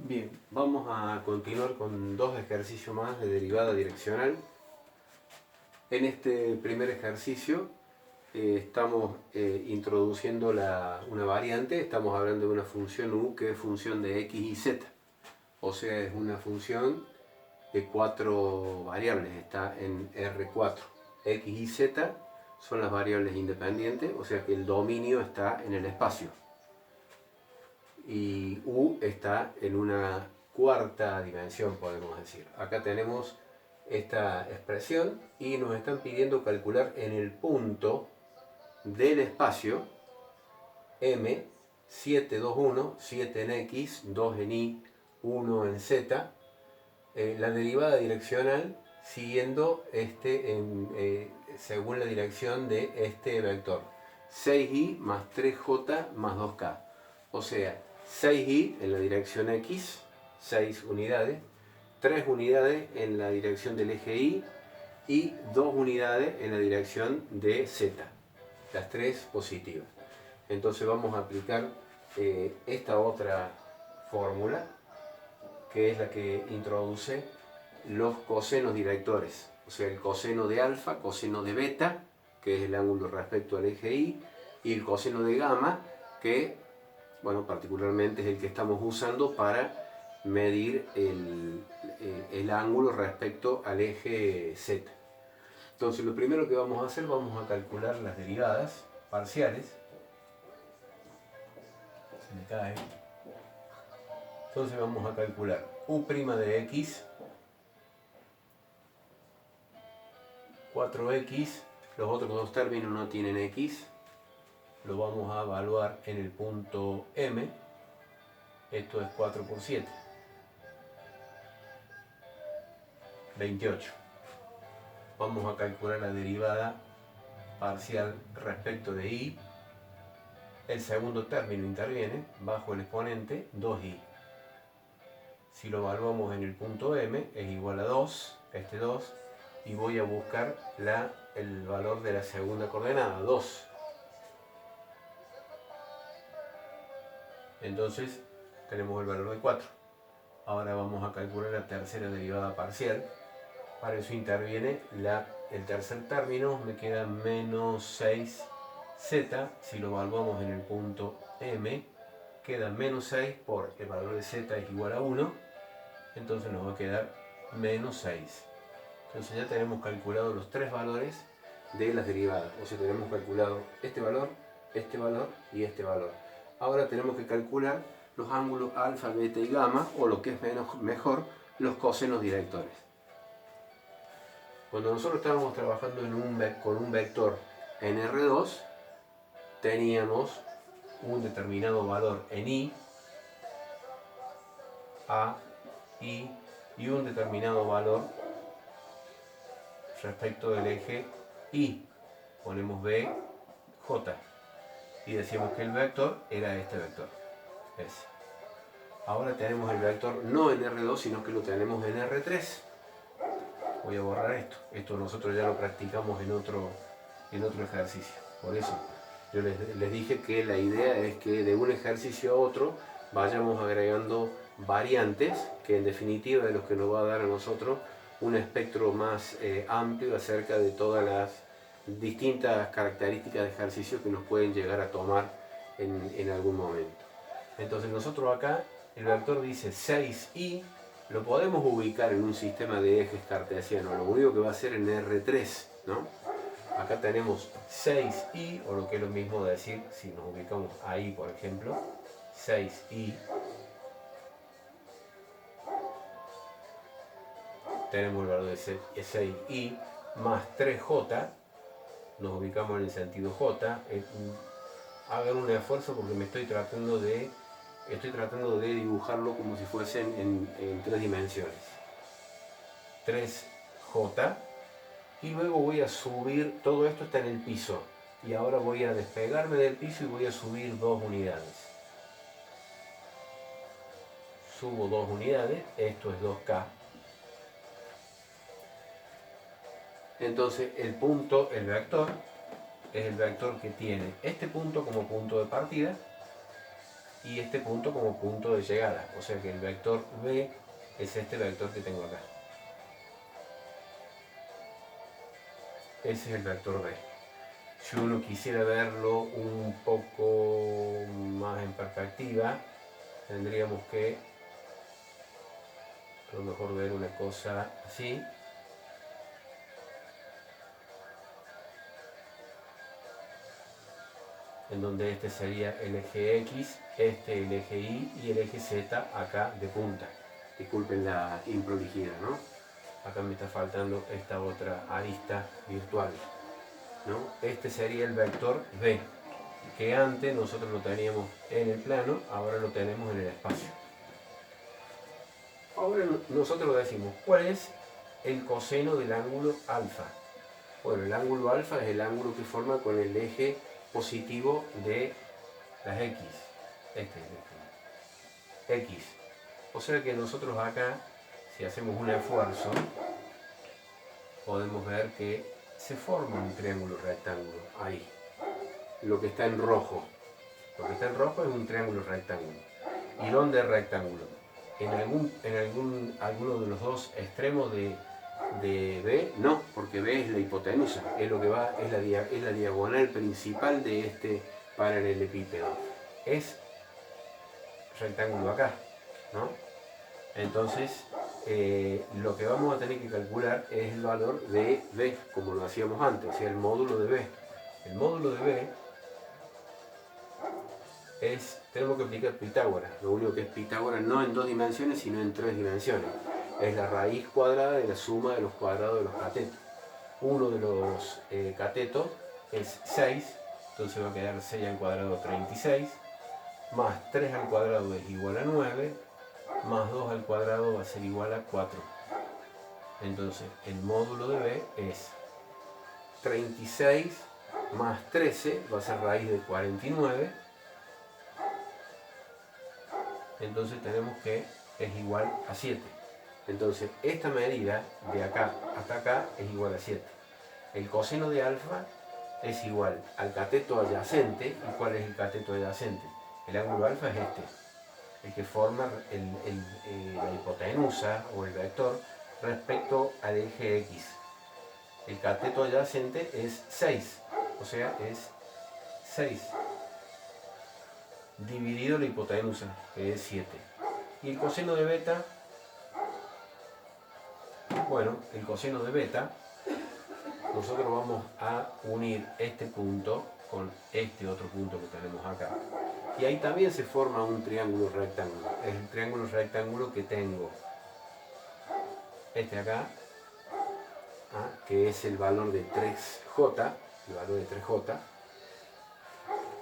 Bien, vamos a continuar con dos ejercicios más de derivada direccional. En este primer ejercicio estamos introduciendo una variante, estamos hablando de una función u que es función de x y z. O sea, es una función de 4 variables, está en R4. X y z son las variables independientes, o sea que el dominio está en el espacio. Y u está en una cuarta dimensión, podemos decir. Acá tenemos esta expresión y nos están pidiendo calcular en el punto del espacio m, 7, 2, 1, 7 en x, 2 en y, 1 en z, la derivada direccional siguiendo según la dirección de este vector. 6y más 3j más 2k. O sea, 6y en la dirección x, 6 unidades, 3 unidades en la dirección del eje y 2 unidades en la dirección de z, las 3 positivas. Entonces vamos a aplicar esta otra fórmula, que es la que introduce los cosenos directores, o sea, el coseno de alfa, coseno de beta, que es el ángulo respecto al eje y el coseno de gamma, que bueno, particularmente es el que estamos usando para medir el ángulo respecto al eje Z. Entonces lo primero que vamos a hacer, vamos a calcular las derivadas parciales. Se me cae. Entonces vamos a calcular u' de x, 4x, los otros dos términos no tienen x, lo vamos a evaluar en el punto M, esto es 4 por 7, 28. Vamos a calcular la derivada parcial respecto de y, el segundo término interviene bajo el exponente 2y. Si lo evaluamos en el punto M es igual a 2, este 2, y voy a buscar el valor de la segunda coordenada, 2. Entonces tenemos el valor de 4. Ahora vamos a calcular la tercera derivada parcial. Para eso interviene el tercer término, me queda menos 6z. Si lo evaluamos en el punto M, queda menos 6 por el valor de z es igual a 1. Entonces nos va a quedar menos 6. Entonces ya tenemos calculado los tres valores de las derivadas. O sea, tenemos calculado este valor y este valor. Ahora tenemos que calcular los ángulos alfa, beta y gamma, o lo que es mejor, los cosenos directores. Cuando nosotros estábamos trabajando con un vector en R2, teníamos un determinado valor en y, a, y un determinado valor respecto del eje y. Ponemos b, j. Y decimos que el vector era este vector, ese. Ahora tenemos el vector no en R2, sino que lo tenemos en R3. Voy a borrar esto. Esto nosotros ya lo practicamos en otro ejercicio. Por eso yo les dije que la idea es que de un ejercicio a otro vayamos agregando variantes, que en definitiva es lo que nos va a dar a nosotros un espectro más amplio acerca de todas las distintas características de ejercicio que nos pueden llegar a tomar en algún momento. Entonces nosotros acá, el vector dice 6y, lo podemos ubicar en un sistema de ejes cartesianos, lo único que va a ser en R3, ¿no? Acá tenemos 6y, o lo que es lo mismo decir, si nos ubicamos ahí, por ejemplo, 6y. Tenemos el valor de 6y más 3j, nos ubicamos en el sentido j. Hagan un esfuerzo porque estoy tratando de dibujarlo como si fuesen en 3 dimensiones. 3j, y luego voy a subir, todo esto está en el piso, y ahora voy a despegarme del piso y voy a subir 2 unidades. Subo 2 unidades, esto es 2k. Entonces el vector es el vector que tiene este punto como punto de partida, y este punto como punto de llegada. O sea que el vector B es este vector que tengo acá. Ese es el vector B. Si uno quisiera verlo un poco más en perspectiva, tendríamos que a lo mejor ver una cosa así. En donde este sería el eje X, este el eje Y y el eje Z acá de punta. Disculpen la improlijidad, ¿no? Acá me está faltando esta otra arista virtual, ¿no? Este sería el vector B, que antes nosotros lo teníamos en el plano, ahora lo tenemos en el espacio. Ahora nosotros decimos, ¿cuál es el coseno del ángulo alfa? Bueno, el ángulo alfa es el ángulo que forma con el eje positivo de las X. Este es el eje X. O sea que nosotros acá, si hacemos un esfuerzo, podemos ver que se forma un triángulo rectángulo ahí. Lo que está en rojo. Lo que está en rojo es un triángulo rectángulo. ¿Y dónde es rectángulo? En alguno de los dos extremos de B, no, porque B es la hipotenusa, es lo que va, es la diagonal principal de este paralelepípedo. Es rectángulo acá, ¿no? Entonces, lo que vamos a tener que calcular es el valor de B, como lo hacíamos antes, o sea, el módulo de B. El módulo de B tenemos que aplicar Pitágoras. Lo único que es Pitágoras no en 2 dimensiones, sino en 3 dimensiones. Es la raíz cuadrada de la suma de los cuadrados de los catetos. Uno de los catetos es 6, entonces va a quedar 6 al cuadrado 36, más 3 al cuadrado es igual a 9, más 2 al cuadrado va a ser igual a 4. Entonces el módulo de B es 36 más 13, va a ser raíz de 49. Entonces tenemos que es igual a 7. Entonces esta medida de acá hasta acá es igual a 7. El coseno de alfa es igual al cateto adyacente. ¿Y cuál es el cateto adyacente? El ángulo alfa es este, el que forma la hipotenusa o el vector respecto al eje X. El cateto adyacente es 6, o sea, es 6 dividido la hipotenusa, que es 7. Y el coseno de beta, bueno, el coseno de beta, nosotros vamos a unir este punto con este otro punto que tenemos acá. Y ahí también se forma un triángulo rectángulo. Es el triángulo rectángulo que tengo. Este acá, que es el valor de 3J, el valor de 3J,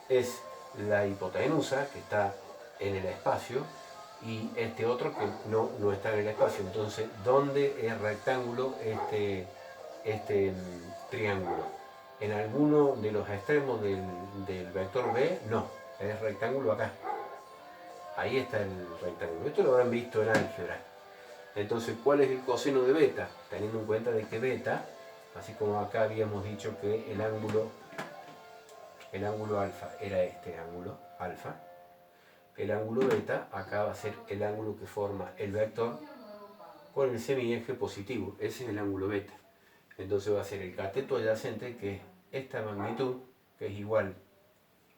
es la hipotenusa que está en el espacio y este otro que no está en el espacio. Entonces, ¿dónde es rectángulo este triángulo? En alguno de los extremos del vector B, no, es rectángulo acá. Ahí está el rectángulo. Esto lo habrán visto en álgebra. Entonces, ¿cuál es el coseno de beta? Teniendo en cuenta de que beta, así como acá habíamos dicho que el ángulo alfa era este ángulo alfa, el ángulo beta acá va a ser el ángulo que forma el vector con el semieje positivo. Ese es el ángulo beta. Entonces va a ser el cateto adyacente, que es esta magnitud, que es igual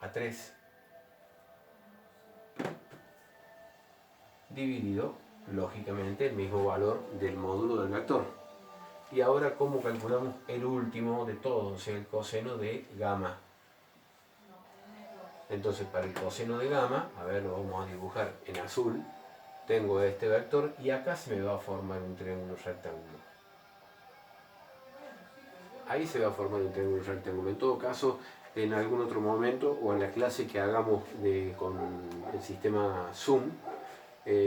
a 3, dividido, lógicamente, el mismo valor del módulo del vector. Y ahora, ¿cómo calculamos el último de todos? O sea, el coseno de gamma. Entonces, para el coseno de gamma, a ver, lo vamos a dibujar en azul. Tengo este vector y acá se me va a formar un triángulo rectángulo. Ahí se va a formar un triángulo rectángulo. En todo caso, en algún otro momento o en la clase que hagamos con el sistema Zoom,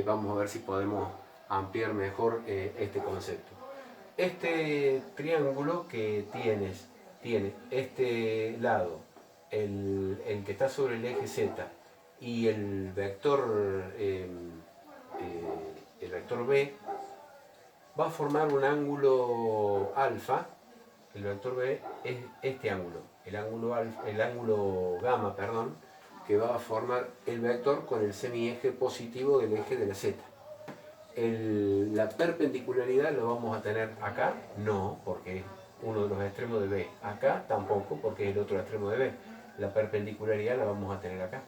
vamos a ver si podemos ampliar mejor este concepto. Este triángulo que tiene este lado, el que está sobre el eje Z, y el vector B, va a formar un ángulo alfa. El vector B es este ángulo, el ángulo gamma, perdón, que va a formar el vector con el semieje positivo del eje de la z. La perpendicularidad lo vamos a tener acá, no, porque es uno de los extremos de B. Acá tampoco, porque es el otro extremo de B. La perpendicularidad la vamos a tener acá.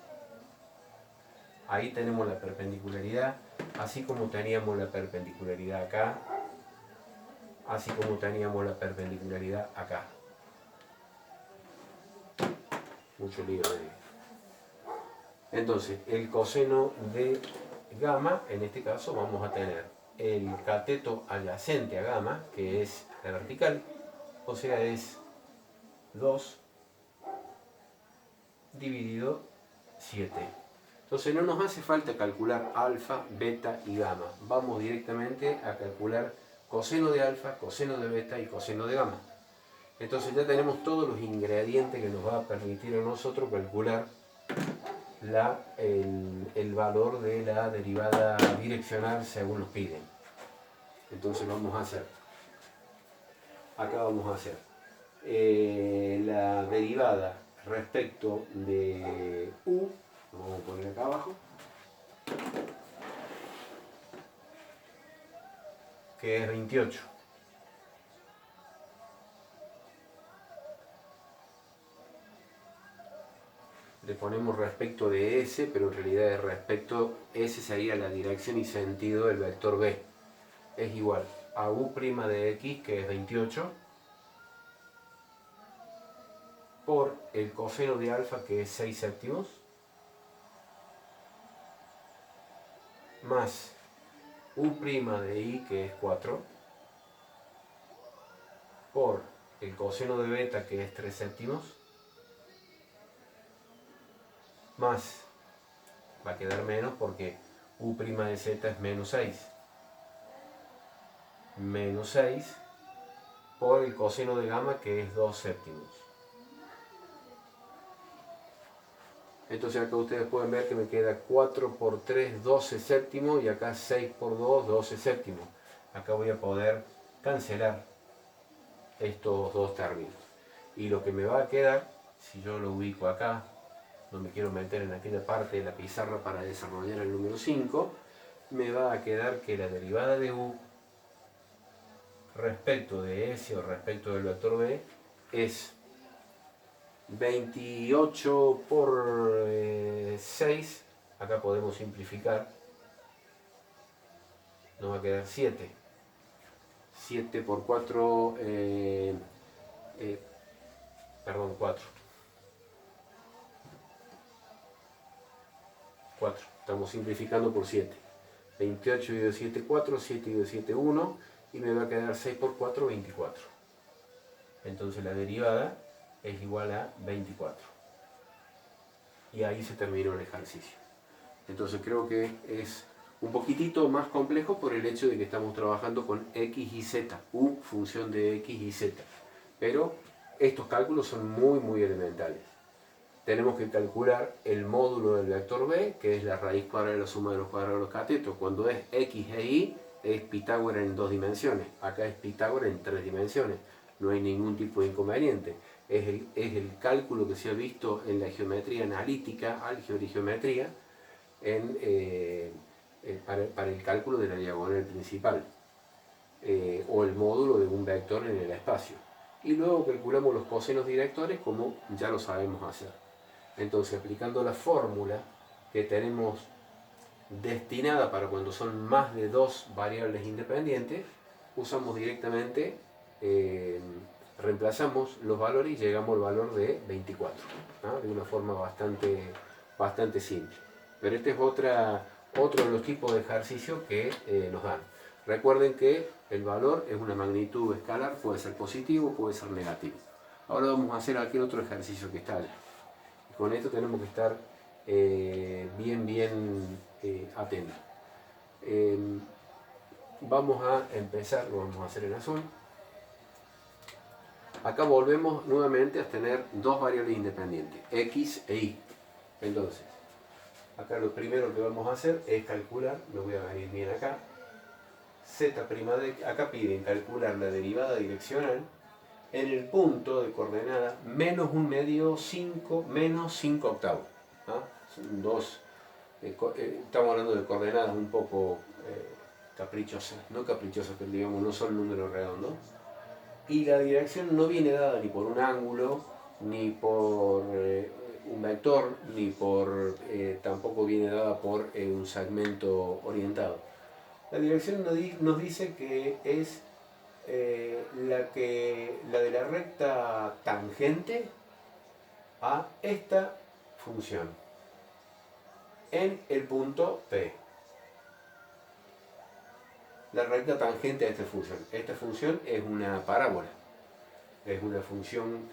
Ahí tenemos la perpendicularidad, así como teníamos la perpendicularidad acá, así como teníamos la perpendicularidad acá. Mucho lío de... Entonces, el coseno de gamma, en este caso vamos a tener el cateto adyacente a gamma, que es la vertical, o sea, es 2 dividido 7. Entonces no nos hace falta calcular alfa, beta y gamma. Vamos directamente a calcular coseno de alfa, coseno de beta y coseno de gamma. Entonces ya tenemos todos los ingredientes que nos va a permitir a nosotros calcular el valor de la derivada direccional según nos piden. Entonces vamos a hacer, acá vamos a hacer la derivada respecto de u, vamos a poner acá abajo, que es 28. Le ponemos respecto de S, pero en realidad es respecto, S sería la dirección y sentido del vector B. Es igual a u' de x, que es 28, por el coseno de alfa, que es 6 séptimos, más u' de y, que es 4, por el coseno de beta, que es 3 séptimos, más, va a quedar menos porque u' de z es menos 6. Menos 6 por el coseno de gamma, que es 2 séptimos. Entonces acá ustedes pueden ver que me queda 4 por 3, 12 séptimos, y acá 6 por 2, 12 séptimos. Acá voy a poder cancelar estos dos términos. Y lo que me va a quedar, si yo lo ubico acá, no me quiero meter en aquella parte de la pizarra para desarrollar el número 5, me va a quedar que la derivada de u respecto de S o respecto del vector B es 28 por 6, acá podemos simplificar, nos va a quedar 7. 7 por 4, perdón, 4. 4, estamos simplificando por 7. 28 dividido 7, 4, 7 dividido 7, 1, y me va a quedar 6 por 4, 24. Entonces la derivada es igual a 24. Y ahí se terminó el ejercicio. Entonces creo que es un poquitito más complejo por el hecho de que estamos trabajando con x y z, u función de x y z. Pero estos cálculos son muy elementales. Tenemos que calcular el módulo del vector b, que es la raíz cuadrada de la suma de los cuadrados de los catetos. Cuando es x e y, es Pitágoras en 2 dimensiones. Acá es Pitágoras en 3 dimensiones. No hay ningún tipo de inconveniente. Es el cálculo que se ha visto en la geometría analítica, álgebra y geometría, para el cálculo de la diagonal principal, o el módulo de un vector en el espacio. Y luego calculamos los cosenos directores, como ya lo sabemos hacer. Entonces, aplicando la fórmula que tenemos destinada para cuando son más de dos variables independientes, usamos directamente, reemplazamos los valores y llegamos al valor de 24, ¿no? De una forma bastante simple. Pero este es otro de los tipos de ejercicios que nos dan. Recuerden que el valor es una magnitud escalar, puede ser positivo, puede ser negativo. Ahora vamos a hacer aquí otro ejercicio que está allá. Con esto tenemos que estar bien atentos. Vamos a empezar, lo vamos a hacer en azul. Acá volvemos nuevamente a tener dos variables independientes, x e y. Entonces, acá lo primero que vamos a hacer es calcular, me voy a venir bien acá, acá piden calcular la derivada direccional en el punto de coordenada menos 1 medio 5 menos 5 octavos. ¿No? dos, estamos hablando de coordenadas un poco caprichosas, no caprichosas, pero digamos no son números redondos. Y la dirección no viene dada ni por un ángulo, ni por un vector, ni por tampoco viene dada por un segmento orientado. La dirección nos dice que es la de la recta tangente a esta función en el punto P. La recta tangente a esta función. Esta función es una parábola. Es una función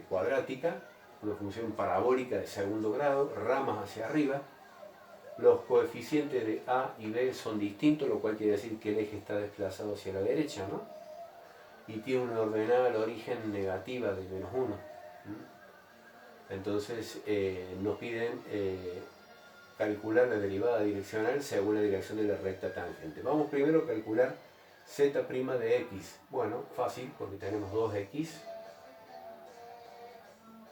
cuadrática, una función parabólica de segundo grado, ramas hacia arriba. Los coeficientes de A y B son distintos, lo cual quiere decir que el eje está desplazado hacia la derecha, ¿no? Y tiene una ordenada al origen negativa de menos 1. Entonces nos piden calcular la derivada direccional según la dirección de la recta tangente. Vamos primero a calcular z' de x. Bueno, fácil, porque tenemos 2x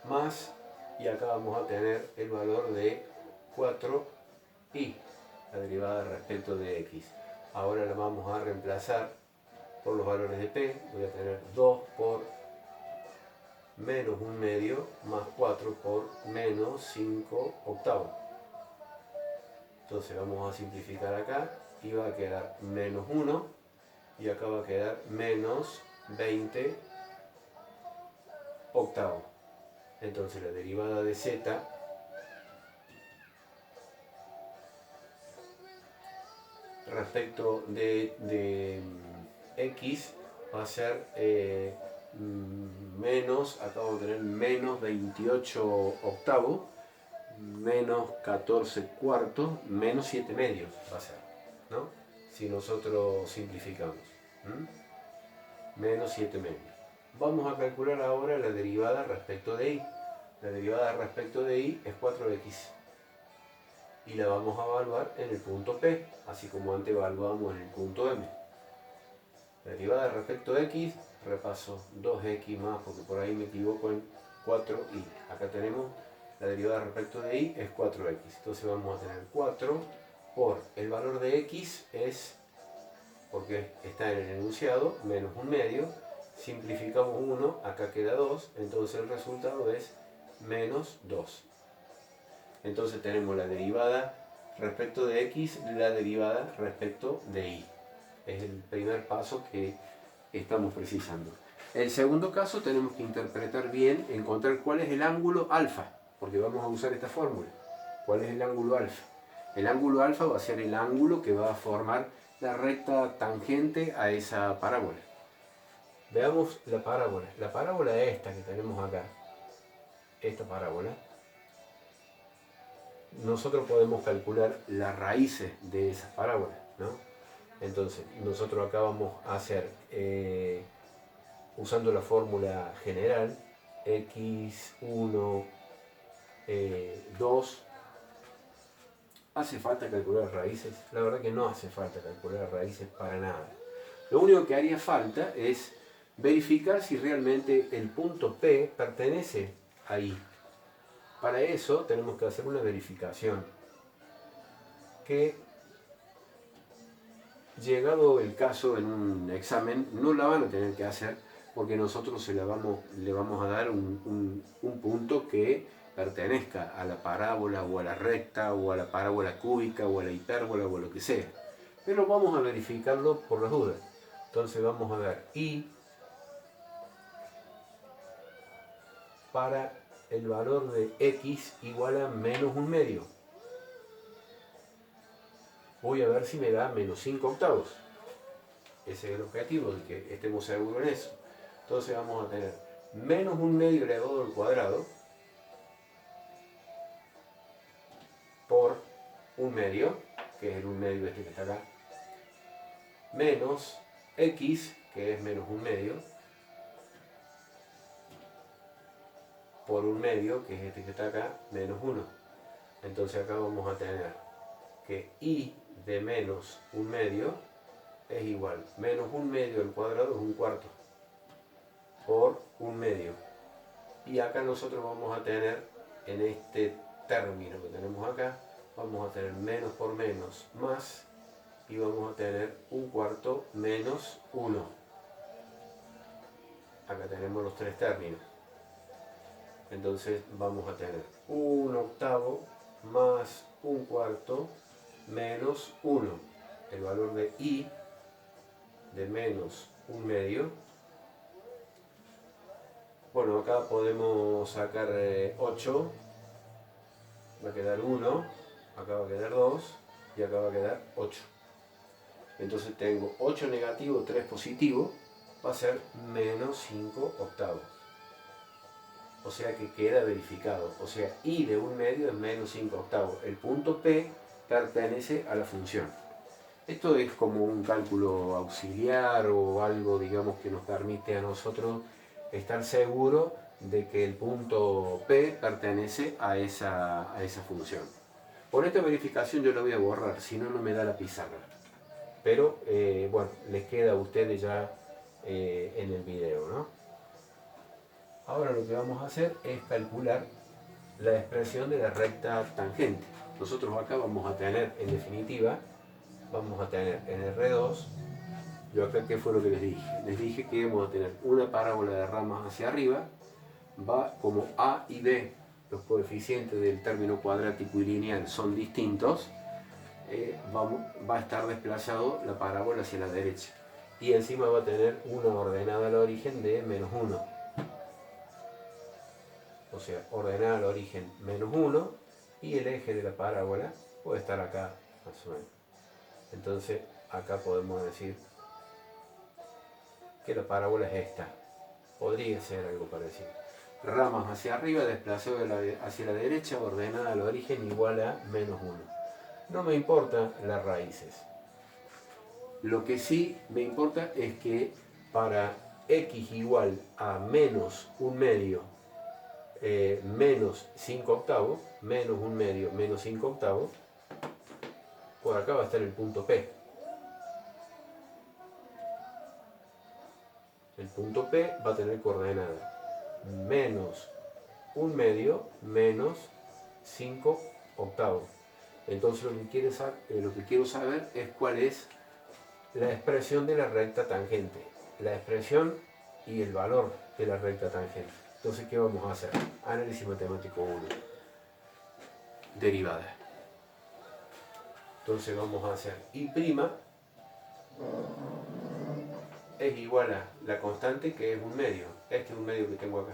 más, y acá vamos a tener el valor de 4i, la derivada respecto de x. Ahora la vamos a reemplazar por los valores de p. Voy a tener 2 por menos 1 medio más 4 por menos 5 octavos. Entonces vamos a simplificar acá y va a quedar menos 1 y acá va a quedar menos 20 octavos. Entonces la derivada de z respecto de x va a ser menos, acá vamos a tener menos 28 octavos, menos 14 cuartos, menos 7 medios va a ser, ¿no? Si nosotros simplificamos. Menos 7 medios. Vamos a calcular ahora la derivada respecto de y. La derivada respecto de y es 4x. Y la vamos a evaluar en el punto P, así como antes evaluamos en el punto M. La derivada respecto de x, repaso 2x más, porque por ahí me equivoco en 4y. Acá tenemos la derivada respecto de y es 4x. Entonces vamos a tener 4 por el valor de x es, porque está en el enunciado, menos 1 medio. Simplificamos 1, acá queda 2, entonces el resultado es menos 2. Entonces tenemos la derivada respecto de x, la derivada respecto de y. Es el primer paso que estamos precisando. El segundo caso tenemos que interpretar bien, encontrar cuál es el ángulo alfa, porque vamos a usar esta fórmula. ¿Cuál es el ángulo alfa? El ángulo alfa va a ser el ángulo que va a formar la recta tangente a esa parábola. Veamos la parábola. La parábola esta que tenemos acá, esta parábola, nosotros podemos calcular las raíces de esas parábolas, ¿no? Entonces, nosotros acá vamos a hacer, usando la fórmula general, x1, 2. ¿Hace falta calcular raíces? La verdad que no hace falta calcular raíces para nada. Lo único que haría falta es verificar si realmente el punto P pertenece ahí. Para eso tenemos que hacer una verificación que, llegado el caso en un examen, no la van a tener que hacer porque nosotros le vamos a dar un punto que pertenezca a la parábola o a la recta o a la parábola cúbica o a la hipérbola o a lo que sea. Pero vamos a verificarlo por las dudas. Entonces vamos a ver y para el valor de x igual a menos 1 medio. Voy a ver si me da menos 5 octavos. Ese es el objetivo, de que estemos seguros en eso. Entonces vamos a tener menos 1 medio elevado al cuadrado por 1 medio, que es el 1 medio este que está acá, menos x, que es menos 1 medio, por 1 medio, que es este que está acá, menos 1. Entonces acá vamos a tener que y de menos 1 medio es igual, menos 1 medio al cuadrado es 1 cuarto, por 1 medio. Y acá nosotros vamos a tener, en este término que tenemos acá, vamos a tener menos por menos más, y vamos a tener un cuarto menos 1. Acá tenemos los tres términos. Entonces vamos a tener un octavo más un cuarto menos 1. El valor de i de menos un medio. Bueno, acá podemos sacar 8. Va a quedar 1. Acá va a quedar 2. Y acá va a quedar 8. Entonces tengo 8 negativo, 3 positivo. Va a ser menos 5 octavos. O sea que queda verificado. O sea, i de un medio es menos 5 octavos. El punto P pertenece a la función. Esto es como un cálculo auxiliar o algo, digamos, que nos permite a nosotros estar seguros de que el punto P pertenece a esa función. Por esta verificación yo lo voy a borrar, si no, no me da la pizarra. Pero, bueno, les queda a ustedes ya en el video, ¿no? Ahora lo que vamos a hacer es calcular la expresión de la recta tangente. Nosotros acá vamos a tener, en definitiva, vamos a tener en R2, yo acá qué fue lo que les dije. Les dije que vamos a tener una parábola de ramas hacia arriba, va como A y B, los coeficientes del término cuadrático y lineal son distintos, va a estar desplazado la parábola hacia la derecha. Y encima va a tener una ordenada al origen de menos 1. O sea, ordenada al origen menos 1 y el eje de la parábola puede estar acá más o menos. Entonces acá podemos decir que la parábola es esta. Podría ser algo parecido. Ramas hacia arriba, desplazado hacia la derecha, ordenada al origen igual a menos 1. No me importan las raíces. Lo que sí me importa es que para x igual a menos un medio menos 5 octavos, menos un medio menos 5 octavos, por acá va a estar el punto P. El punto P va a tener coordenada menos un medio menos 5 octavos. Entonces lo que quiero saber es cuál es la expresión de la recta tangente. La expresión y el valor de la recta tangente. Entonces, ¿qué vamos a hacer? Análisis matemático 1. Derivada. Entonces vamos a hacer I' es igual a la constante, que es un medio. Este es un medio que tengo acá.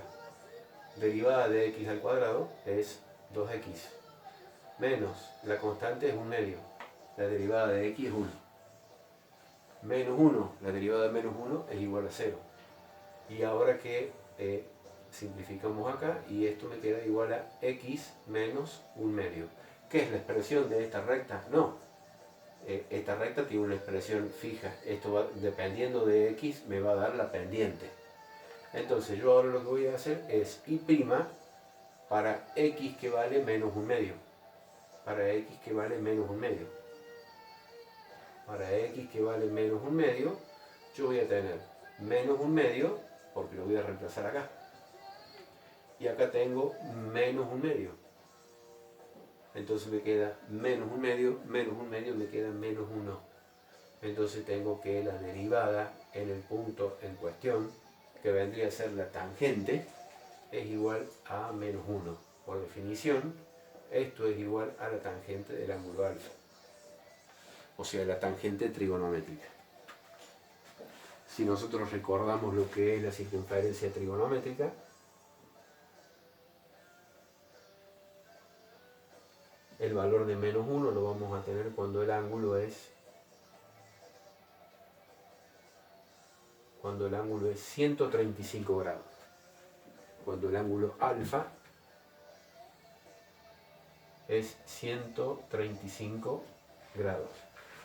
Derivada de x al cuadrado es 2x. Menos la constante es un medio. La derivada de x es 1. Menos 1, la derivada de menos 1 es igual a 0. Y ahora que simplificamos acá, y esto me queda igual a x menos un medio. ¿Qué es la expresión de esta recta? No. Esta recta tiene una expresión fija. Esto va, dependiendo de x, me va a dar la pendiente. Entonces yo ahora lo que voy a hacer es I' para x que vale menos un medio. Para x que vale menos un medio. Para x que vale menos un medio, yo voy a tener menos un medio, porque lo voy a reemplazar acá. Y acá tengo menos un medio. Entonces me queda menos un medio me queda menos 1. Entonces tengo que la derivada en el punto en cuestión, que vendría a ser la tangente, es igual a menos 1. Por definición, esto es igual a la tangente del ángulo alfa. O sea, la tangente trigonométrica. Si nosotros recordamos lo que es la circunferencia trigonométrica, el valor de menos 1 lo vamos a tener cuando el ángulo es 135 grados. Cuando el ángulo alfa es 135 grados.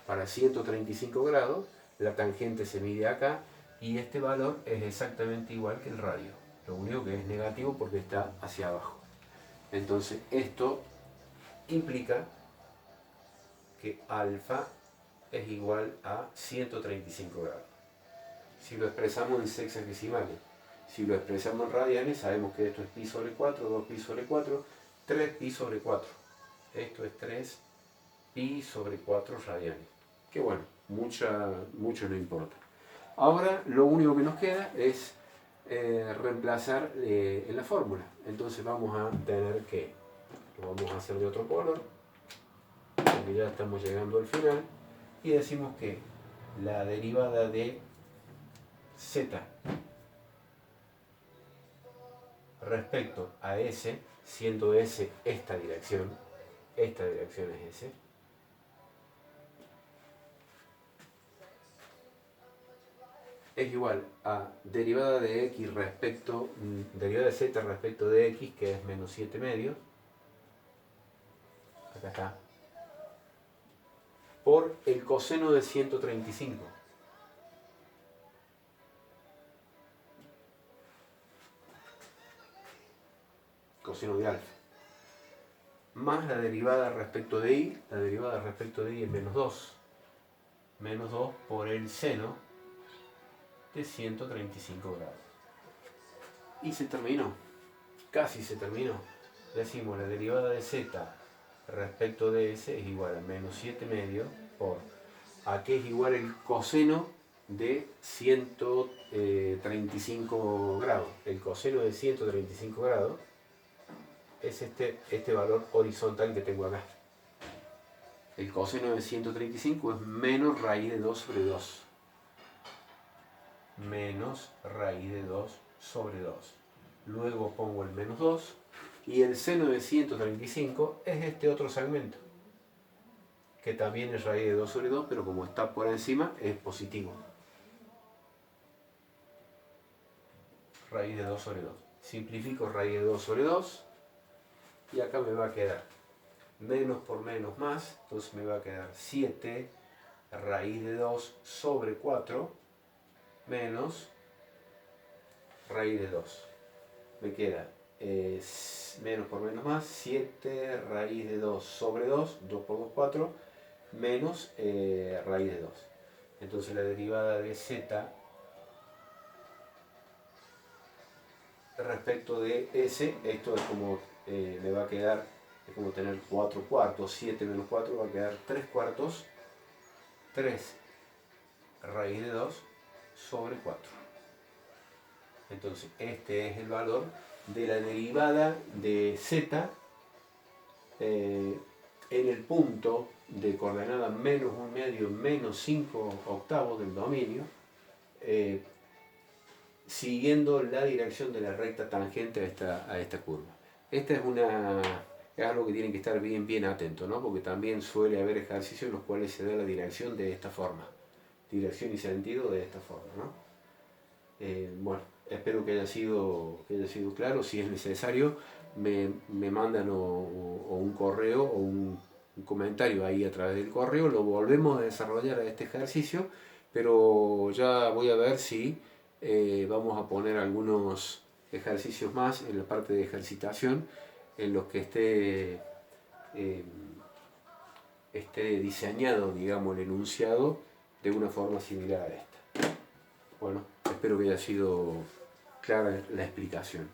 Para 135 grados, la tangente se mide acá y este valor es exactamente igual que el radio. Lo único que es negativo porque está hacia abajo. Entonces esto implica que alfa es igual a 135 grados. Si lo expresamos en sexagesimales, Si lo expresamos en radianes, sabemos que esto es pi sobre 4, 2 pi sobre 4, 3 pi sobre 4. Esto es 3 pi sobre 4 radianes. Que bueno, mucho no importa. Ahora lo único que nos queda es reemplazar en la fórmula. Entonces vamos a tener que, lo vamos a hacer de otro color, porque ya estamos llegando al final, y decimos que la derivada de z respecto a S, siendo S esta dirección es S, es igual a derivada de x respecto, derivada de z respecto de x, que es menos 7 medios, acá está, por el coseno de 135. Coseno de alfa. Más la derivada respecto de y, la derivada respecto de y es menos 2. Menos 2 por el seno de 135 grados. Y se terminó. Casi se terminó. Decimos la derivada de z respecto de s es igual a menos 7 medios por a que es igual el coseno de 135 grados. El coseno de 135 grados es este valor horizontal que tengo acá. El coseno de 135 es menos raíz de 2 sobre 2. Menos raíz de 2 sobre 2. Luego pongo el menos 2 y el seno de 135 es este otro segmento, que también es raíz de 2 sobre 2, pero como está por encima es positivo. Raíz de 2 sobre 2. Simplifico raíz de 2 sobre 2 y acá me va a quedar menos por menos más, entonces me va a quedar 7 raíz de 2 sobre 4 menos raíz de 2. Me queda menos por menos más, 7 raíz de 2 sobre 2, 2 por 2, 4, menos raíz de 2. Entonces la derivada de z respecto de s, esto es como, me va a quedar, es como tener 4 cuartos, 7 menos 4 va a quedar 3 cuartos, 3 raíz de 2 sobre 4. Entonces este es el valor de la derivada de z en el punto de coordenada menos 1 medio menos 5 octavos del dominio, siguiendo la dirección de la recta tangente a esta curva. Esta es algo que tienen que estar bien atento, ¿no? Porque también suele haber ejercicios en los cuales se da la dirección de esta forma, dirección y sentido de esta forma, ¿no? Bueno, espero que haya sido claro. Si es necesario, me mandan o un correo o un comentario ahí a través del correo. Lo volvemos a desarrollar a este ejercicio, pero ya voy a ver si vamos a poner algunos ejercicios más en la parte de ejercitación en los que esté diseñado, digamos, el enunciado de una forma similar a esta. Bueno, espero que haya sido clara la explicación.